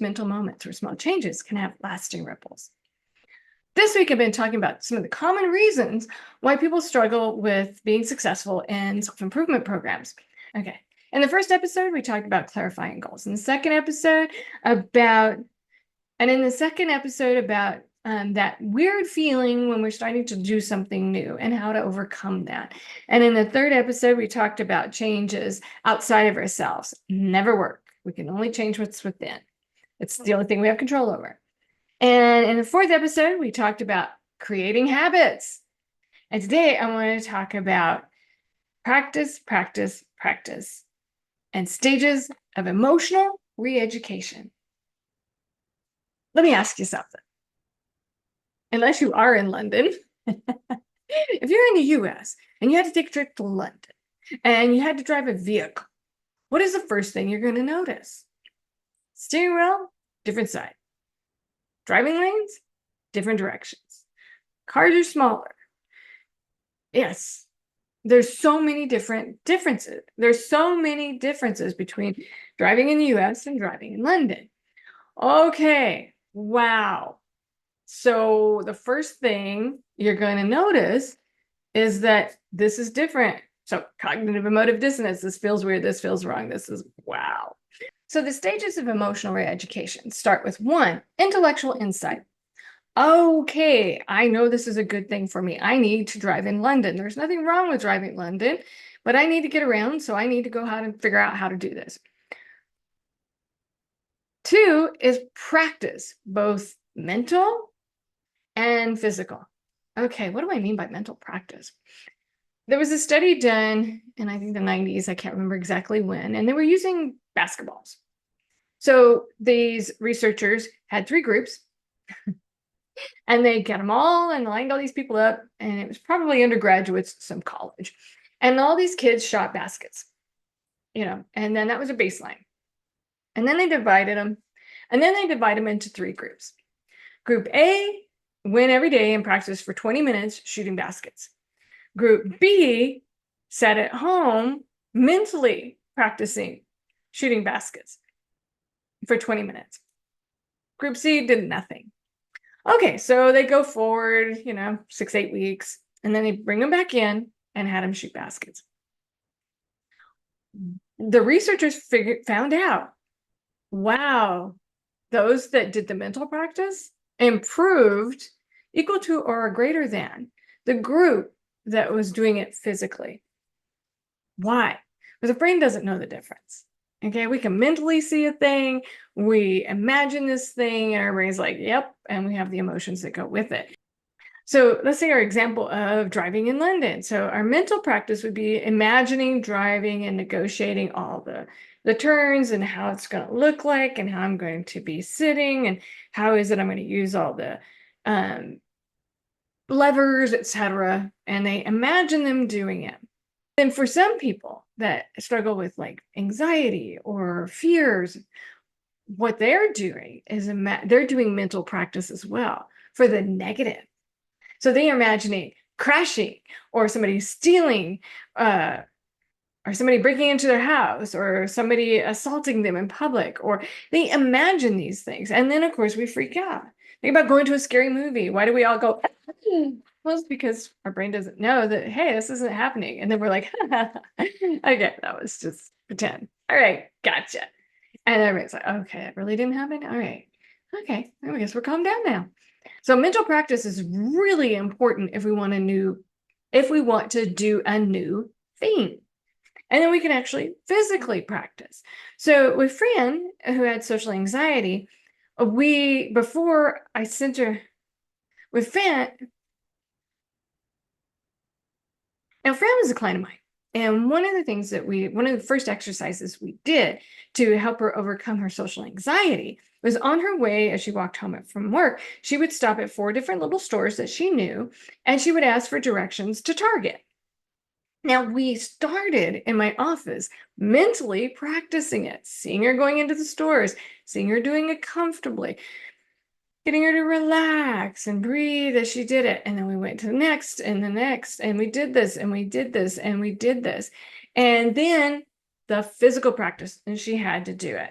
mental moments where small changes can have lasting ripples. This week, I've been talking about some of the common reasons why people struggle with being successful in self-improvement programs. Okay. In the first episode, we talked about clarifying goals. In the second episode, about that weird feeling when we're starting to do something new and how to overcome that. And in the third episode, we talked about changes outside of ourselves. Never work. We can only change what's within. It's the only thing we have control over. And in the fourth episode, we talked about creating habits. And today I want to talk about practice, practice, practice, and stages of emotional re-education. Let me ask you something. Unless you are in London, if you're in the US and you had to take a trip to London and you had to drive a vehicle, what is the first thing you're going to notice? Steering wheel, different side. Driving lanes, different directions. Cars are smaller. Yes, there's so many differences. There's so many differences between driving in the US and driving in London. Okay, wow. So the first thing you're going to notice is that this is different. So cognitive emotive dissonance, this feels weird, this feels wrong, this is wow. So the stages of emotional re-education start with 1, intellectual insight. Okay, I know this is a good thing for me. I need to drive in London. There's nothing wrong with driving in London, but I need to get around, so I need to go out and figure out how to do this. 2 is practice, both mental and physical. Okay, what do I mean by mental practice? There was a study done in, I think, the 90s, I can't remember exactly when, and they were using basketballs. So these researchers had 3 groups, and they got them all and lined all these people up, and it was probably undergraduates, some college. And all these kids shot baskets, and then that was a baseline. And then they divided them, into 3 groups. Group A went every day and practiced for 20 minutes shooting baskets. Group B sat at home mentally practicing shooting baskets for 20 minutes. Group C did nothing. Okay, so they go forward, 6-8 weeks, and then they bring them back in and had them shoot baskets. The researchers found out, wow, those that did the mental practice improved equal to or greater than the group that was doing it physically. Why? Because the brain doesn't know the difference. Okay, we can mentally see a thing, we imagine this thing, and our brain's like, yep, and we have the emotions that go with it. So let's say our example of driving in London. So our mental practice would be imagining driving and negotiating all the turns and how it's going to look like and how I'm going to be sitting and how is it I'm going to use all the levers, etc. And they imagine them doing it. And for some people that struggle with like anxiety or fears, what they're doing is they're doing mental practice as well for the negative. So they are imagining crashing or somebody stealing, or somebody breaking into their house or somebody assaulting them in public, or they imagine these things. And then, of course, we freak out. Think about going to a scary movie. Why do we all go? Well, it's because our brain doesn't know that, hey, this isn't happening. And then we're like, okay, that was just pretend. All right, gotcha. And everybody's like, okay, it really didn't happen? All right. Okay, I guess we're calmed down now. So mental practice is really important if we want to do a new thing. And then we can actually physically practice. So with Fran, who had social anxiety, before I sent her with Fran, now Fran was a client of mine. And one of the first exercises we did to help her overcome her social anxiety was on her way, as she walked home from work, she would stop at 4 different little stores that she knew, and she would ask for directions to Target. Now, we started in my office mentally practicing it, seeing her going into the stores, seeing her doing it comfortably, getting her to relax and breathe as she did it. And then we went to the next and the next, and we did this and we did this and we did this. And then the physical practice, and she had to do it.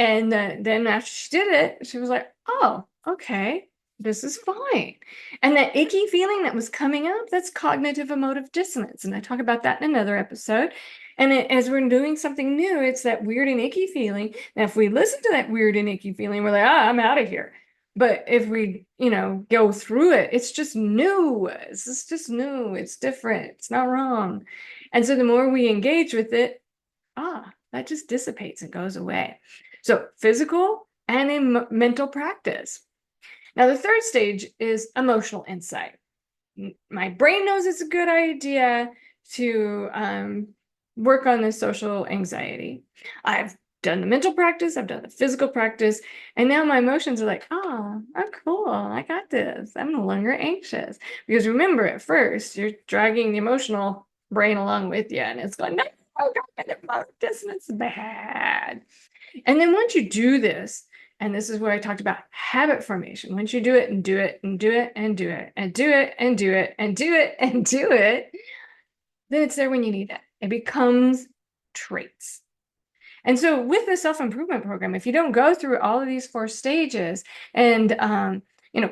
And then after she did it, she was like, oh, okay, this is fine. And that icky feeling that was coming up, that's cognitive emotive dissonance. And I talk about that in another episode. And as we're doing something new, it's that weird and icky feeling. Now, if we listen to that weird and icky feeling, we're like, I'm out of here. But if we, go through it, it's just new. It's just new. It's different. It's not wrong. And so the more we engage with it, that just dissipates and goes away. So physical and in mental practice. Now, the third stage is emotional insight. My brain knows it's a good idea to work on this social anxiety. I've done the mental practice, I've done the physical practice, and now my emotions are like, oh, I'm cool, I got this. I'm no longer anxious. Because remember, at first, you're dragging the emotional brain along with you, and it's going, no, dissonance is bad. And then once you do this, and this is where I talked about habit formation. Once you do it and do it and do it and do it and do it and do it and do it and do it, then it's there when you need it. It becomes traits. And so with the self-improvement program, if you don't go through all of these 4 stages and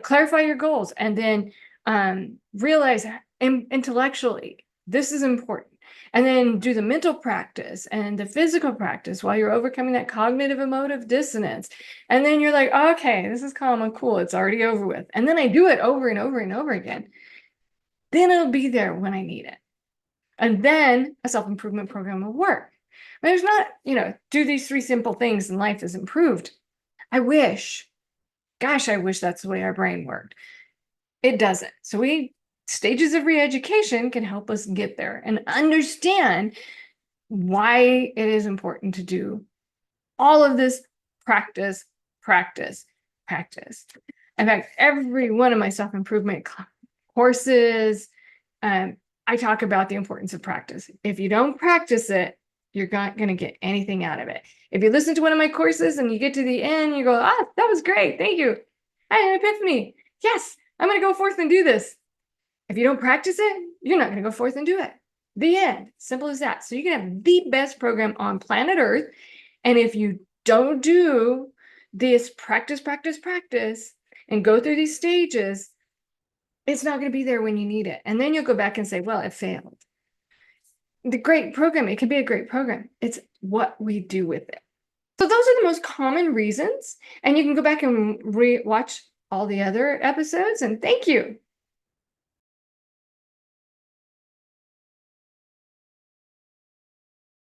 clarify your goals and then realize intellectually this is important, and then do the mental practice and the physical practice while you're overcoming that cognitive emotive dissonance. And then you're like, okay, this is calm and cool. It's already over with. And then I do it over and over and over again. Then it'll be there when I need it. And then a self-improvement program will work. But there's not, do these 3 simple things and life is improved. I wish that's the way our brain worked. It doesn't. So stages of re-education can help us get there and understand why it is important to do all of this practice. In fact, every one of my self-improvement courses, I talk about the importance of practice. If you don't practice it, you're not going to get anything out of it. If you listen to one of my courses and you get to the end, you go, that was great. Thank you. I had an epiphany. Yes, I'm going to go forth and do this. If you don't practice it, you're not going to go forth and do it. The end. Simple as that. So you can have the best program on planet Earth. And if you don't do this practice, and go through these stages, it's not going to be there when you need it. And then you'll go back and say, well, it failed. The great program, it can be a great program. It's what we do with it. So those are the most common reasons. And you can go back and watch all the other episodes. And thank you.